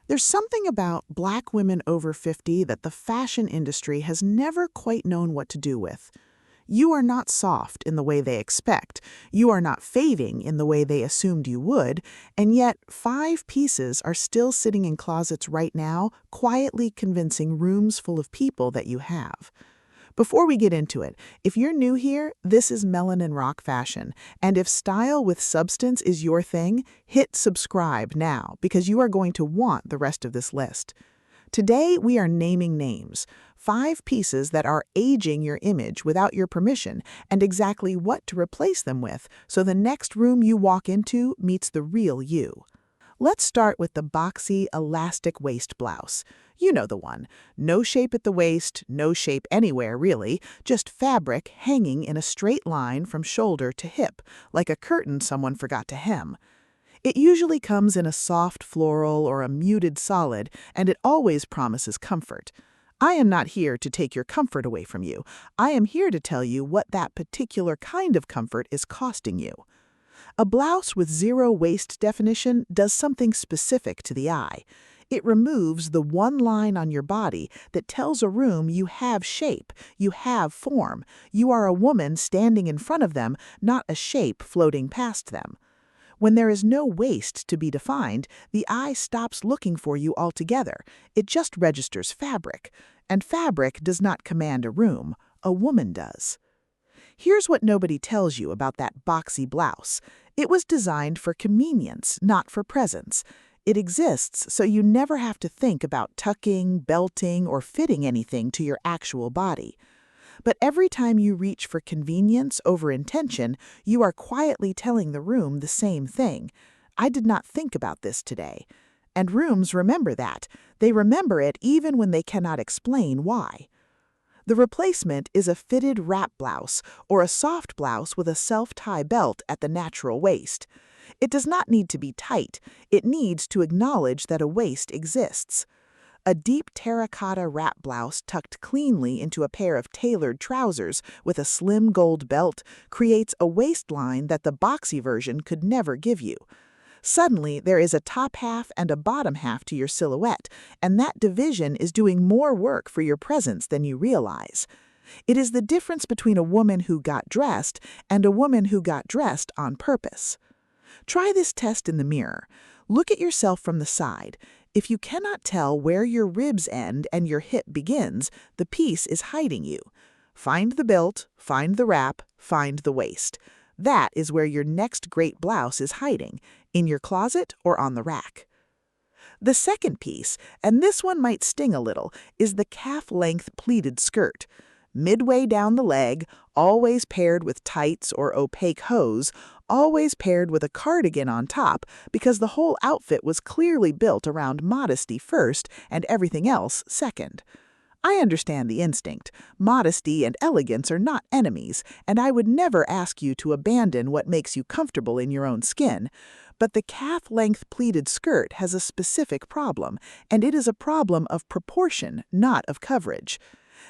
There's something about Black women over 50 that the fashion industry has never quite known what to do with. You are not soft in the way they expect. You are not fading in the way they assumed you would. And yet, 5 pieces are still sitting in closets right now, quietly convincing rooms full of people that you have. Before we get into it, if you're new here, this is Melanin Rock Fashion. And if style with substance is your thing, hit subscribe now because you are going to want the rest of this list. Today, we are naming names, 5 pieces that are aging your image without your permission and exactly what to replace them with so the next room you walk into meets the real you. Let's start with the boxy, elastic waist blouse. You know the one. No shape at the waist, no shape anywhere really, just fabric hanging in a straight line from shoulder to hip, like a curtain someone forgot to hem. It usually comes in a soft floral or a muted solid, and it always promises comfort. I am not here to take your comfort away from you. I am here to tell you what that particular kind of comfort is costing you. A blouse with zero waist definition does something specific to the eye. It removes the one line on your body that tells a room you have shape, you have form. You are a woman standing in front of them, not a shape floating past them. When there is no waist to be defined, the eye stops looking for you altogether. It just registers fabric. And fabric does not command a room. A woman does. Here's what nobody tells you about that boxy blouse. It was designed for convenience, not for presence. It exists so you never have to think about tucking, belting, or fitting anything to your actual body. But every time you reach for convenience over intention, you are quietly telling the room the same thing. I did not think about this today. And rooms remember that. They remember it even when they cannot explain why. The replacement is a fitted wrap blouse or a soft blouse with a self-tie belt at the natural waist. It does not need to be tight. It needs to acknowledge that a waist exists. A deep terracotta wrap blouse tucked cleanly into a pair of tailored trousers with a slim gold belt creates a waistline that the boxy version could never give you. Suddenly, there is a top half and a bottom half to your silhouette, and that division is doing more work for your presence than you realize. It is the difference between a woman who got dressed and a woman who got dressed on purpose. Try this test in the mirror. Look at yourself from the side. If you cannot tell where your ribs end and your hip begins, the piece is hiding you. Find the belt, find the wrap, find the waist. That is where your next great blouse is hiding, in your closet or on the rack. The second piece, and this one might sting a little, is the calf-length pleated skirt. Midway down the leg, always paired with tights or opaque hose, always paired with a cardigan on top because the whole outfit was clearly built around modesty first and everything else second. I understand the instinct. Modesty and elegance are not enemies, and I would never ask you to abandon what makes you comfortable in your own skin. But the calf-length pleated skirt has a specific problem, and it is a problem of proportion, not of coverage.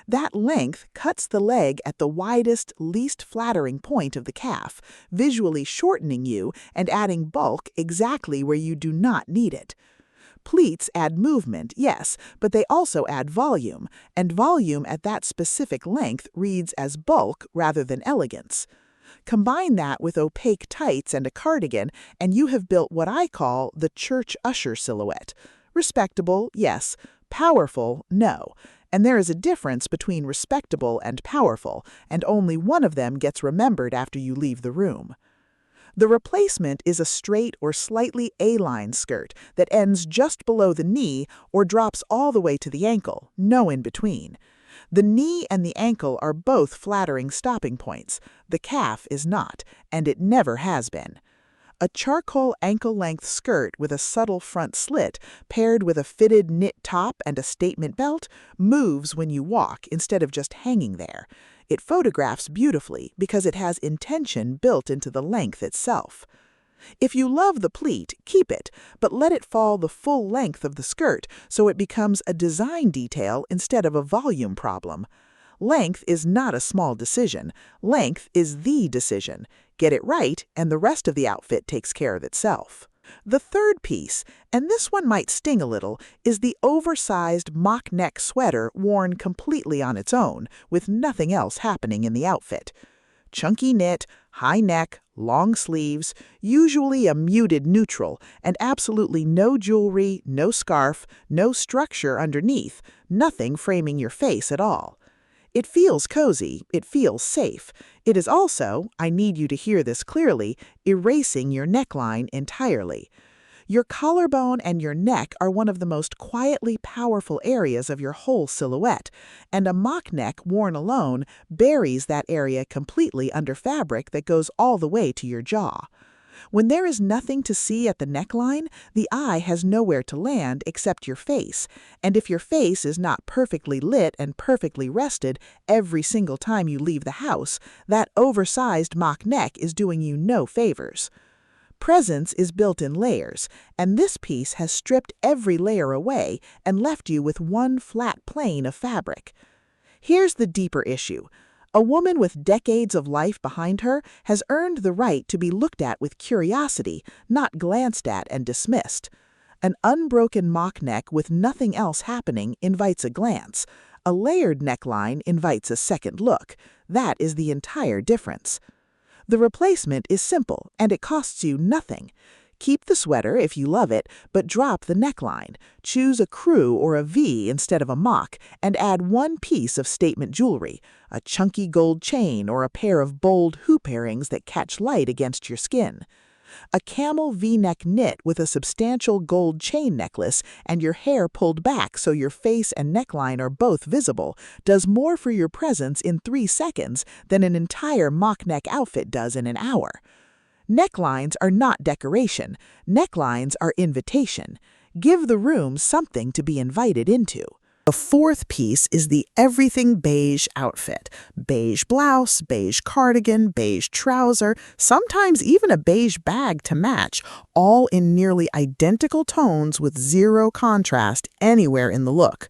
That length cuts the leg at the widest, least flattering point of the calf, visually shortening you and adding bulk exactly where you do not need it. Pleats add movement, yes, but they also add volume, and volume at that specific length reads as bulk rather than elegance. Combine that with opaque tights and a cardigan, and you have built what I call the church usher silhouette. Respectable, yes. Powerful, no. And there is a difference between respectable and powerful, and only one of them gets remembered after you leave the room. The replacement is a straight or slightly A-line skirt that ends just below the knee or drops all the way to the ankle, no in between. The knee and the ankle are both flattering stopping points. The calf is not, and it never has been. A charcoal ankle-length skirt with a subtle front slit, paired with a fitted knit top and a statement belt, moves when you walk instead of just hanging there. It photographs beautifully because it has intention built into the length itself. If you love the pleat, keep it, but let it fall the full length of the skirt so it becomes a design detail instead of a volume problem. Length is not a small decision. Length is the decision. Get it right, and the rest of the outfit takes care of itself. The third piece, and this one might sting a little, is the oversized mock neck sweater worn completely on its own, with nothing else happening in the outfit. Chunky knit, high neck, long sleeves, usually a muted neutral, and absolutely no jewelry, no scarf, no structure underneath, nothing framing your face at all. It feels cozy, it feels safe. It is also, I need you to hear this clearly, erasing your neckline entirely. Your collarbone and your neck are one of the most quietly powerful areas of your whole silhouette, and a mock neck worn alone buries that area completely under fabric that goes all the way to your jaw. When there is nothing to see at the neckline, the eye has nowhere to land except your face, and if your face is not perfectly lit and perfectly rested every single time you leave the house, that oversized mock neck is doing you no favors. Presence is built in layers, and this piece has stripped every layer away and left you with one flat plane of fabric. Here's the deeper issue. A woman with decades of life behind her has earned the right to be looked at with curiosity, not glanced at and dismissed. An unbroken mock neck with nothing else happening invites a glance. A layered neckline invites a second look. That is the entire difference. The replacement is simple, and it costs you nothing. Keep the sweater if you love it, but drop the neckline. Choose a crew or a V instead of a mock, and add one piece of statement jewelry, a chunky gold chain or a pair of bold hoop earrings that catch light against your skin. A camel V-neck knit with a substantial gold chain necklace and your hair pulled back so your face and neckline are both visible does more for your presence in 3 seconds than an entire mock neck outfit does in an hour. Necklines are not decoration. Necklines are invitation. Give the room something to be invited into. The fourth piece is the everything beige outfit. Beige blouse, beige cardigan, beige trouser, sometimes even a beige bag to match, all in nearly identical tones with zero contrast anywhere in the look.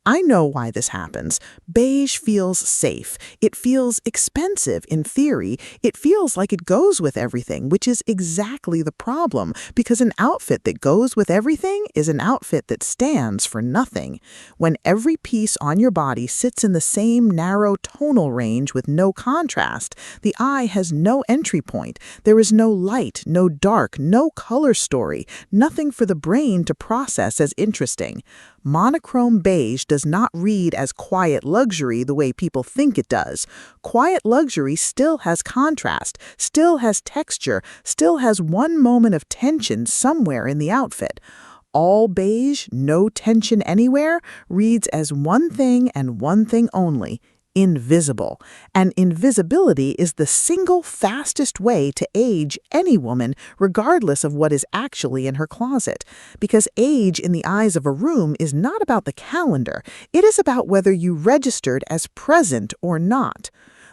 I know why this happens. Beige feels safe. It feels expensive in theory. It feels like it goes with everything, which is exactly the problem, because an outfit that goes with everything is an outfit that stands for nothing. When every piece on your body sits in the same narrow tonal range with no contrast, the eye has no entry point. There is no light, no dark, no color story, nothing for the brain to process as interesting. Monochrome beige does not read as quiet luxury the way people think it does. Quiet luxury still has contrast, still has texture, still has one moment of tension somewhere in the outfit. All beige, no tension anywhere, reads as one thing and one thing only: invisible. And invisibility is the single fastest way to age any woman, regardless of what is actually in her closet. Because age in the eyes of a room is not about the calendar. It is about whether you registered as present or not.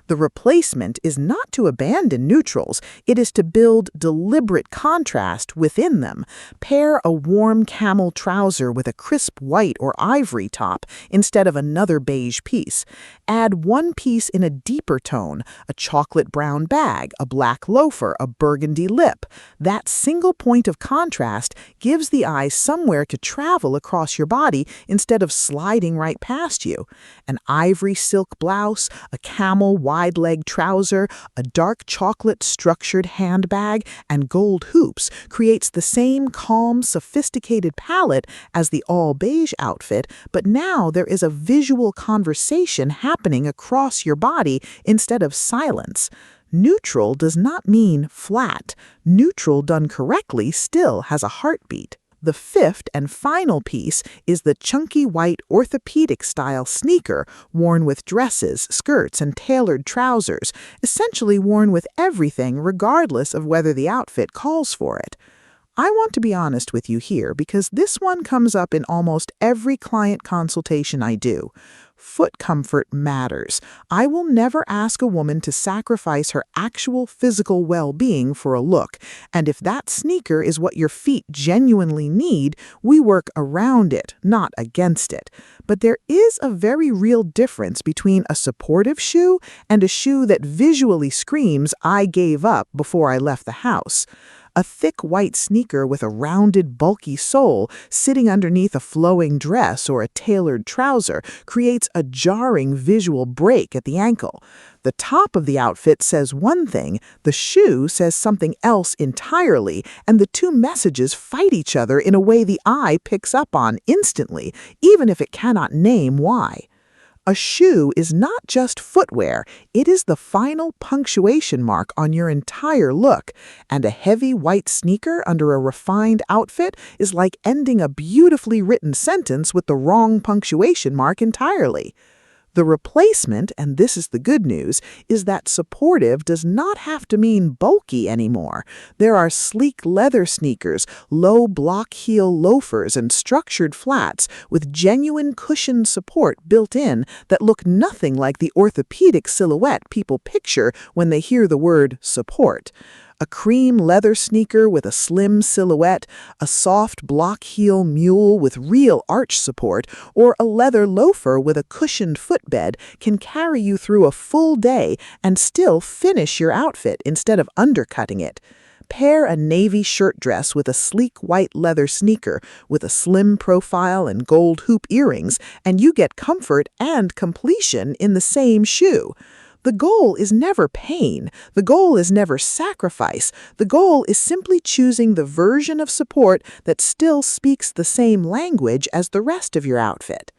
The replacement is not to abandon neutrals, it is to build deliberate contrast within them. Pair a warm camel trouser with a crisp white or ivory top instead of another beige piece. Add one piece in a deeper tone, a chocolate brown bag, a black loafer, a burgundy lip. That single point of contrast gives the eye somewhere to travel across your body instead of sliding right past you. An ivory silk blouse, a camel wide-leg trouser, a dark chocolate structured handbag, and gold hoops creates the same calm, sophisticated palette as the all-beige outfit, but now there is a visual conversation happening across your body instead of silence. Neutral does not mean flat. Neutral done correctly still has a heartbeat. The fifth and final piece is the chunky white orthopedic-style sneaker worn with dresses, skirts, and tailored trousers, essentially worn with everything regardless of whether the outfit calls for it. I want to be honest with you here because this one comes up in almost every client consultation I do. Foot comfort matters. I will never ask a woman to sacrifice her actual physical well-being for a look, and if that sneaker is what your feet genuinely need, we work around it, not against it. But there is a very real difference between a supportive shoe and a shoe that visually screams, "I gave up before I left the house." A thick white sneaker with a rounded, bulky sole sitting underneath a flowing dress or a tailored trouser creates a jarring visual break at the ankle. The top of the outfit says one thing, the shoe says something else entirely, and the two messages fight each other in a way the eye picks up on instantly, even if it cannot name why. A shoe is not just footwear, it is the final punctuation mark on your entire look, and a heavy white sneaker under a refined outfit is like ending a beautifully written sentence with the wrong punctuation mark entirely. The replacement, and this is the good news, is that supportive does not have to mean bulky anymore. There are sleek leather sneakers, low block heel loafers, and structured flats with genuine cushioned support built in that look nothing like the orthopedic silhouette people picture when they hear the word support. A cream leather sneaker with a slim silhouette, a soft block heel mule with real arch support, or a leather loafer with a cushioned footbed can carry you through a full day and still finish your outfit instead of undercutting it. Pair a navy shirt dress with a sleek white leather sneaker with a slim profile and gold hoop earrings, and you get comfort and completion in the same shoe. The goal is never pain. The goal is never sacrifice. The goal is simply choosing the version of support that still speaks the same language as the rest of your outfit.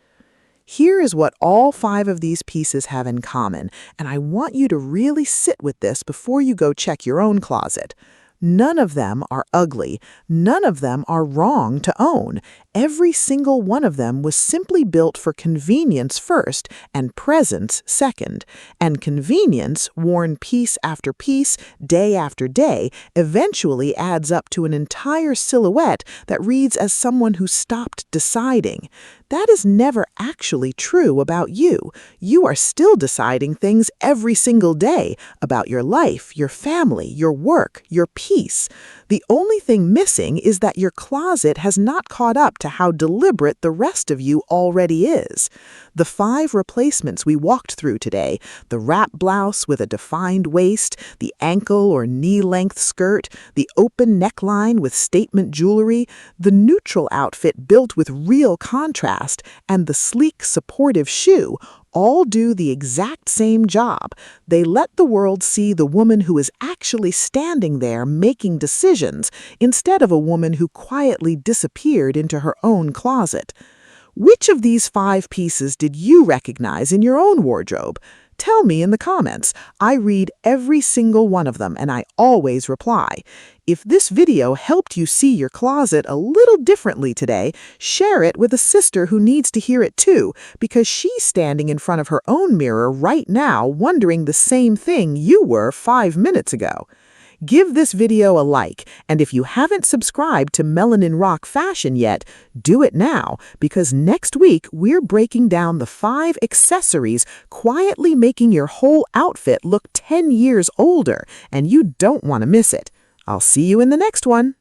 Here is what all 5 of these pieces have in common, and I want you to really sit with this before you go check your own closet. None of them are ugly. None of them are wrong to own. Every single one of them was simply built for convenience first and presence second. And convenience, worn piece after piece, day after day, eventually adds up to an entire silhouette that reads as someone who stopped deciding. That is never actually true about you. You are still deciding things every single day about your life, your family, your work, your peace. The only thing missing is that your closet has not caught up to how deliberate the rest of you already is. The 5 replacements we walked through today, the wrap blouse with a defined waist, the ankle or knee-length skirt, the open neckline with statement jewelry, the neutral outfit built with real contrast, and the sleek, supportive shoe, all do the exact same job. They let the world see the woman who is actually standing there making decisions instead of a woman who quietly disappeared into her own closet. Which of these 5 pieces did you recognize in your own wardrobe? Tell me in the comments. I read every single one of them, and I always reply. If this video helped you see your closet a little differently today, share it with a sister who needs to hear it too, because she's standing in front of her own mirror right now wondering the same thing you were 5 minutes ago. Give this video a like, and if you haven't subscribed to Melanin Rock Fashion yet, do it now, because next week we're breaking down the 5 accessories quietly making your whole outfit look 10 years older, and you don't want to miss it. I'll see you in the next one.